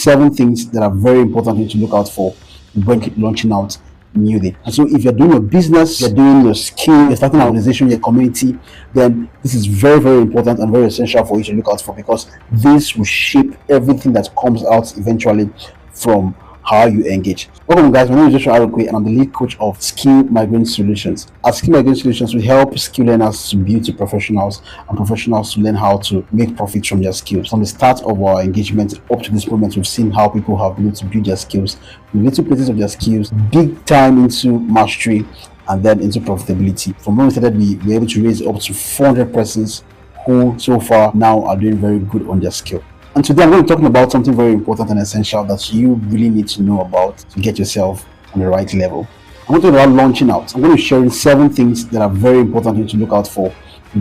7 things that are very important you need to look out for when launching out newly. And so if you're doing your business, you're doing your skill, you're starting an organization, your community, then this is very, very important and very essential for you to look out for, because this will shape everything that comes out eventually from how you engage. Welcome guys, my name is Joshua Arukwe and I'm the lead coach of Skill Migrant Solutions. At Skill Migrant Solutions, we help skill learners to build to professionals and professionals to learn how to make profits from their skills. From the start of our engagement up to this moment, we've seen how people have been able to build their skills, little places of their skills, big time into mastery and then into profitability. From when we started, we were able to raise up to 400 persons who so far now are doing very good on their skill. And today I'm going to be talking about something very important and essential that you really need to know about to get yourself on the right level. I'm going to talk about launching out. I'm going to be sharing 7 things that are very important you need to look out for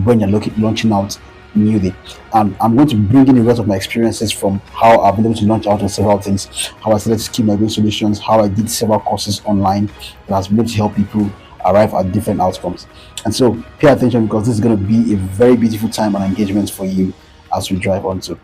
when you're launching out newly. And I'm going to bring in the rest of my experiences from how I've been able to launch out on several things, how I started Skill Migrant Solutions, how I did several courses online that has been able to help people arrive at different outcomes. And so pay attention, because this is going to be a very beautiful time and engagement for you as we drive on to.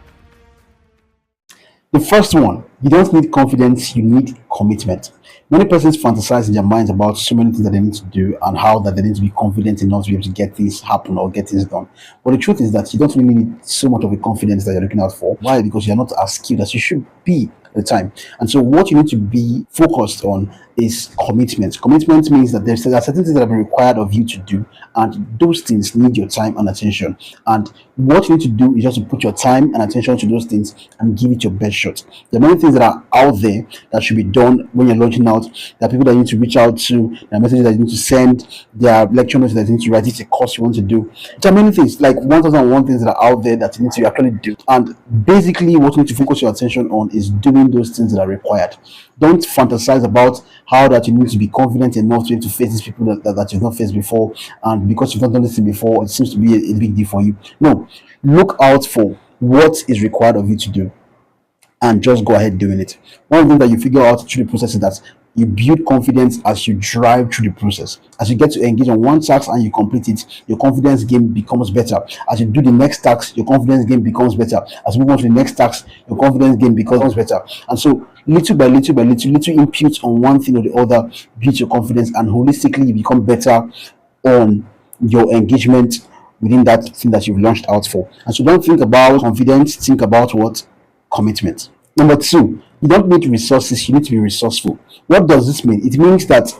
The first one, you don't need confidence, you need commitment. Many persons fantasize in their minds about so many things that they need to do and how that they need to be confident enough to be able to get things happen or get things done. But the truth is that you don't really need so much of a confidence that you're looking out for. Why? Because you're not as skilled as you should be at the time. And so what you need to be focused on is commitment. Commitment means that there are certain things that have been required of you to do, and those things need your time and attention. And what you need to do is just to put your time and attention to those things and give it your best shot. There are many things that are out there that should be done when you're launching out. There are people that you need to reach out to, there are messages that you need to send, there are lecture notes that you need to write, it's a course you want to do. There are many things, like 1001 things that are out there that you need to actually do. And basically what you need to focus your attention on is doing those things that are required. Don't fantasize about how that you need to be confident enough to be able to face these people that you've not faced before, and because you've not done this thing before, it seems to be a big deal for you. No, look out for what is required of you to do and just go ahead doing it. One of the things that you figure out through the process is that you build confidence as you drive through the process. As you get to engage on one task and you complete it, your confidence game becomes better. As you do the next task, your confidence game becomes better. As you move on to the next task, your confidence game becomes better. And so little by little inputs on one thing or the other build your confidence, and holistically you become better on your engagement within that thing that you've launched out for. And so don't think about confidence, think about what? Commitment. Number 2, you don't need resources, you need to be resourceful. What does this mean? It means that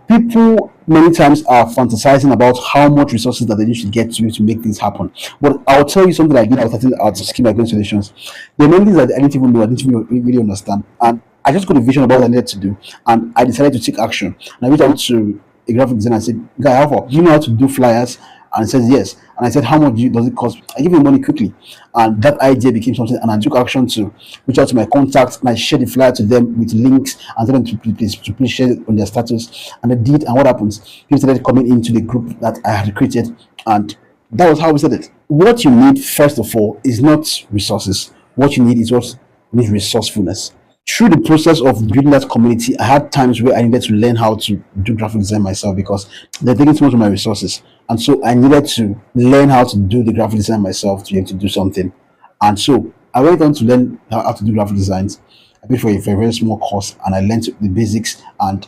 people many times are fantasizing about how much resources that they need to get to make things happen. But I'll tell you something I did at Skill Migrant Solutions. There are many things that I didn't even know, I didn't even really understand. And I just got a vision about what I needed to do, and I decided to take action. And I reached out to a graphic designer and said, "Guy, how far? Do you know how to do flyers?" And he says yes. And I said, "How much does it cost?" I gave him money quickly, and that idea became something. And I took action to reach out to my contacts, and I shared the flyer to them with links and tell them to please share it on their status. And they did. And what happens? People started coming into the group that I had created, and that was how we started. What you need first of all is not resources. What you need is resourcefulness. Through the process of building that community, I had times where I needed to learn how to do graphic design myself because they're taking too much of my resources. And so I needed to learn how to do the graphic design myself to be able to do something. And so I went on to learn how to do graphic designs. I paid for a very small course, and I learned the basics. And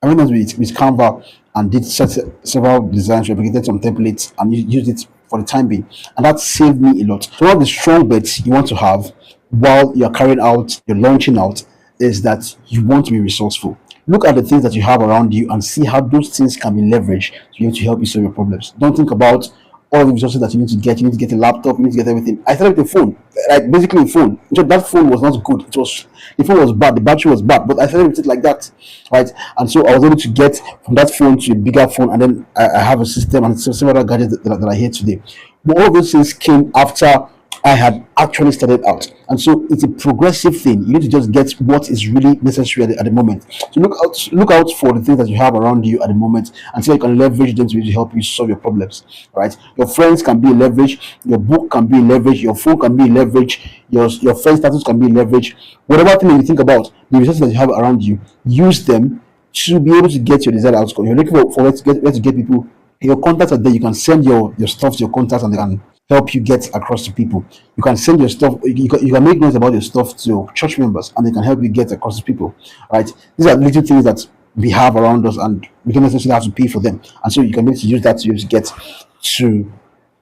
I went on with Canva and did several designs, replicated some templates, and used it for the time being. And that saved me a lot. So one of the strong bets you want to have while you're carrying out, you're launching out, is that you want to be resourceful. Look at the things that you have around you and see how those things can be leveraged to be able to help you solve your problems. Don't think about all the resources that you need to get. You need to get a laptop, you need to get everything. I started with a phone, like basically a phone. So that phone was not good. The phone was bad, the battery was bad, but I started with it like that, right? And so I was able to get from that phone to a bigger phone, and then I have a system and several other gadgets that I hear today. But all of those things came after I had actually started out. And so it's a progressive thing. You need to just get what is really necessary at the moment. So look out for the things that you have around you at the moment and see how you can leverage them to really help you solve your problems. Right? Your friends can be a leverage, your book can be a leverage, your phone can be a leverage, your friend status can be a leverage. Whatever thing that you think about, the resources that you have around you, use them to be able to get your desired outcome. You're looking for where to get people. Your contacts are there. You can send your stuff to your contacts and they can help you get across to people. You can send your stuff, you can make notes about your stuff to your church members, and they can help you get across to people, right? These are little things that we have around us, and we don't necessarily have to pay for them. And so you can be able to use that to just get to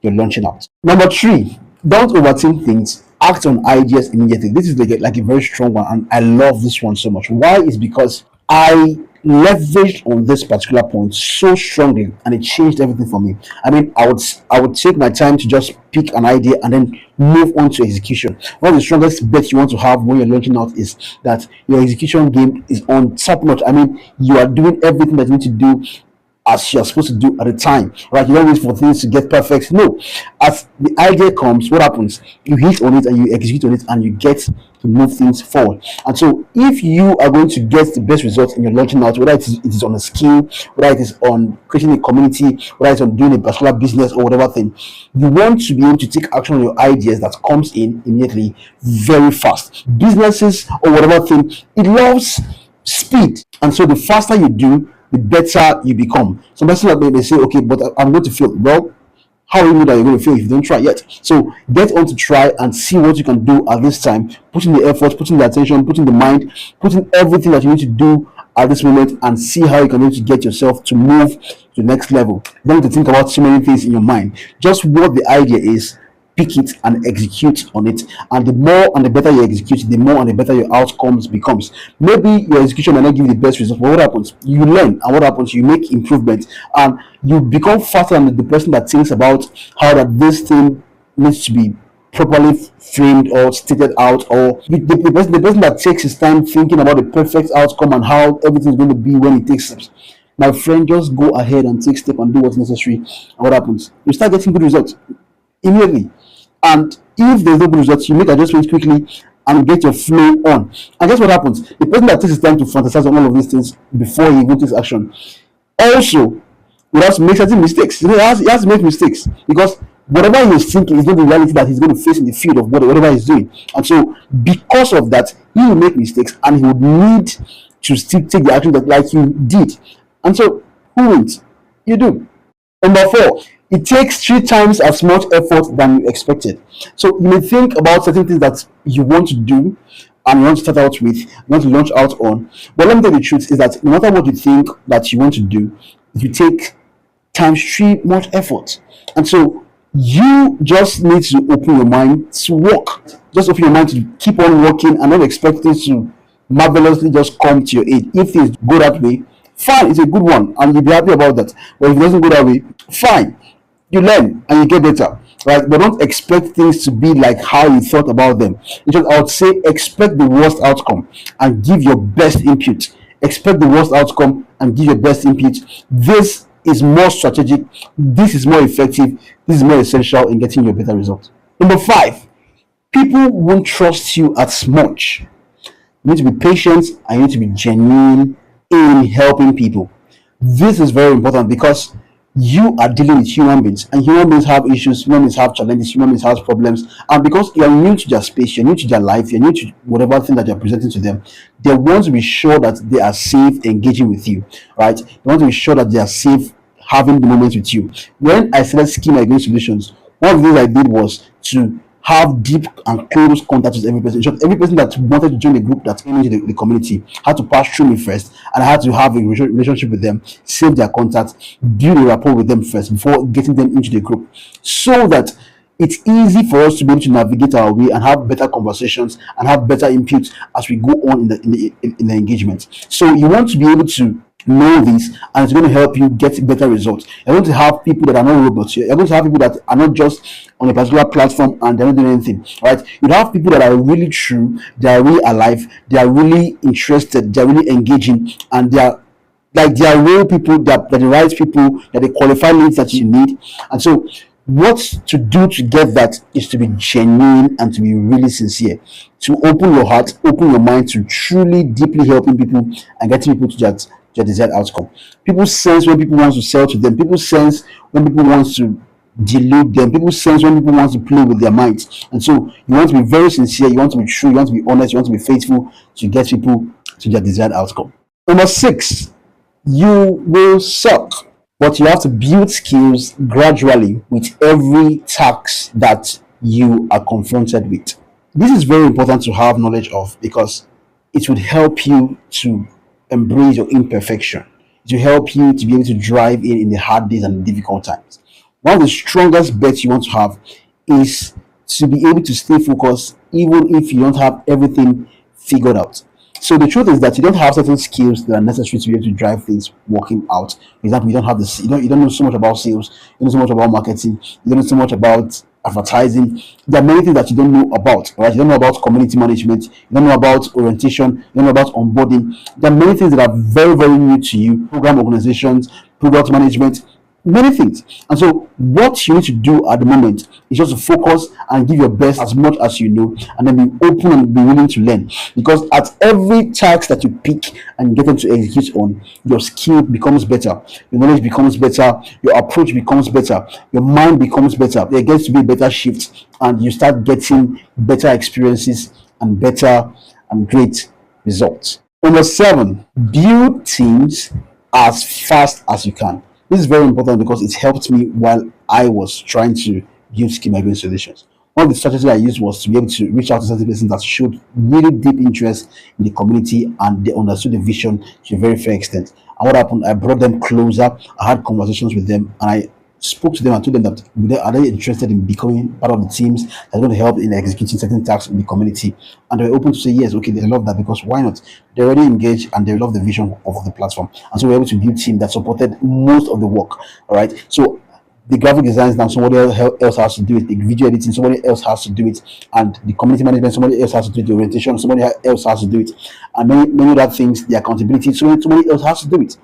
your launching out. Number three, don't overthink things. Act on ideas immediately. This is like a very strong one, and I love this one so much. Why? Is because I leveraged on this particular point so strongly, and it changed everything for me. I mean, I would take my time to just pick an idea and then move on to execution. One of the strongest bets you want to have when you're launching out is that your execution game is on top notch. I mean, you are doing everything that you need to do as you're supposed to do at the time, right? You don't wait for things to get perfect. No, as the idea comes, what happens? You hit on it and you execute on it, and you get to move things forward. And so, if you are going to get the best results in your launching out, whether it is on a skill, whether it is on creating a community, whether it's on doing a particular business or whatever thing, you want to be able to take action on your ideas that comes in immediately, very fast. Businesses or whatever thing, it loves speed, and so the faster you do, the better you become. Some person may say, okay, but I'm going to fail. Well, how do you know that you're going to fail if you don't try yet? So get on to try and see what you can do at this time. Put in the effort, put in the attention, put in the mind, put in everything that you need to do at this moment, and see how you can be able to get yourself to move to the next level. You don't have to think about so many things in your mind. Just what the idea is, pick it and execute on it. And the more and the better you execute, the more and the better your outcomes becomes. Maybe your execution might not give you the best results, but what happens? You learn, and what happens? You make improvements, and you become faster than the person that thinks about how that this thing needs to be properly framed or stated out, or the person that takes his time thinking about the perfect outcome and how everything is going to be when he takes steps. My friend, just go ahead and take step and do what's necessary, and what happens? You start getting good results immediately. And if there's no good results, you make adjustments quickly and get your flow on. And guess what happens? The person that takes his time to fantasize on all of these things before he even takes action also will have to make certain mistakes. He has to make mistakes, because whatever he's thinking is not the reality that he's going to face in the field of whatever he's doing. And so, because of that, he will make mistakes, and he would need to still take the action that like you did. And so, who wins? You do. Number four, it takes 3 times as much effort than you expected. So you may think about certain things that you want to do and you want to start out with, you want to launch out on. But let me tell you the truth is that no matter what you think that you want to do, it will take times 3 much effort. And so you just need to open your mind to work. Just open your mind to keep on working and not expect things to marvelously just come to your aid. If things go that way, fine, it's a good one, and you'll be happy about that. But if it doesn't go that way, fine. You learn and you get better, right? But don't expect things to be like how you thought about them. Just, I would say, expect the worst outcome and give your best input. Expect the worst outcome and give your best input. This is more strategic. This is more effective. This is more essential in getting you a better result. Number 5, people won't trust you as much. You need to be patient and you need to be genuine in helping people. This is very important because you are dealing with human beings, and human beings have issues, human beings have challenges, human beings have problems, and because you're new to their space, you're new to their life, you're new to whatever thing that you're presenting to them, they want to be sure that they are safe engaging with you, right? They want to be sure that they are safe having the moments with you. When I started Scheme Against Solutions, one of the things I did was to have deep and close contact with every person. In short, every person that wanted to join the group that came into the community had to pass through me first, and I had to have a relationship with them, save their contact, build a rapport with them first before getting them into the group, so that it's easy for us to be able to navigate our way and have better conversations and have better input as we go on in the engagement. So you want to be able to know this, and it's going to help you get better results. You're going to have people that are not robots. You're going to have people that are not just on a particular platform and they're not doing anything, right? You have people that are really true, they are really alive, they are really interested, they're really engaging, and they are real people, they're the right people, they're the qualified leads that you need. And so what to do to get that is to be genuine and to be really sincere, to open your heart, open your mind to truly deeply helping people and getting people to that their desired outcome. People sense when people want to sell to them. People sense when people want to delude them. People sense when people want to play with their minds. And so you want to be very sincere, you want to be true, you want to be honest, you want to be faithful to get people to their desired outcome. Number 6, you will suck. But you have to build skills gradually with every task that you are confronted with. This is very important to have knowledge of because it would help you to embrace your imperfection. It will help you to be able to drive in the hard days and the difficult times. One of the strongest bets you want to have is to be able to stay focused even if you don't have everything figured out. So the truth is that you don't have certain skills that are necessary to be able to drive things working out. For example, you don't have this, you don't know so much about sales, you don't know so much about marketing, you don't know so much about advertising. There are many things that you don't know about, right? You don't know about community management, you don't know about orientation, you don't know about onboarding. There are many things that are very, very new to you. Program organizations, product management, many things. And so what you need to do at the moment is just to focus and give your best as much as you know, and then be open and be willing to learn. Because at every task that you pick and get them to execute on, your skill becomes better, your knowledge becomes better, your approach becomes better, your mind becomes better. There gets to be a better shift, and you start getting better experiences and better and great results. Number seven, build teams as fast as you can. This is very important because it helped me while I was trying to build skill migrant solutions. One of the strategies I used was to be able to reach out to certain persons that showed really deep interest in the community and they understood the vision to a very fair extent. And what happened? I brought them closer. I had conversations with them, and I spoke to them and told them that are they interested in becoming part of the teams that's going to help in executing certain tasks in the community. And they were open to say yes, okay, they love that because why not? They're already engaged and they love the vision of the platform. And so we were able to build a team that supported most of the work. All right. So the graphic design now somebody else has to do it, the video editing somebody else has to do it, and the community management somebody else has to do it, the orientation somebody else has to do it, and many other things, the accountability somebody else has to do it,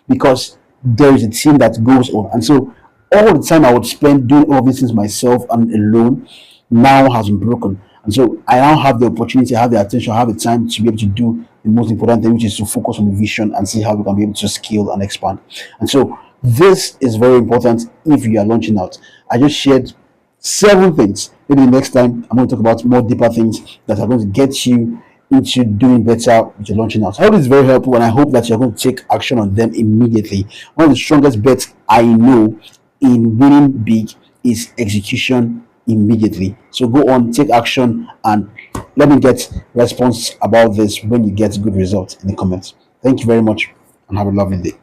because there is a team that goes on. And so all the time I would spend doing all of these things myself and alone now has been broken. And so I now have the opportunity, I have the attention, I have the time to be able to do the most important thing, which is to focus on the vision and see how we can be able to scale and expand. And so this is very important if you are launching out. I just shared 7 things. Maybe the next time I'm going to talk about more deeper things that are going to get you into doing better with your launching out. I hope it's very helpful, and I hope that you're going to take action on them immediately. One of the strongest bets I know in winning big is execution immediately. So go on, take action, and let me get response about this when you get good results in the comments. Thank you very much and have a lovely day.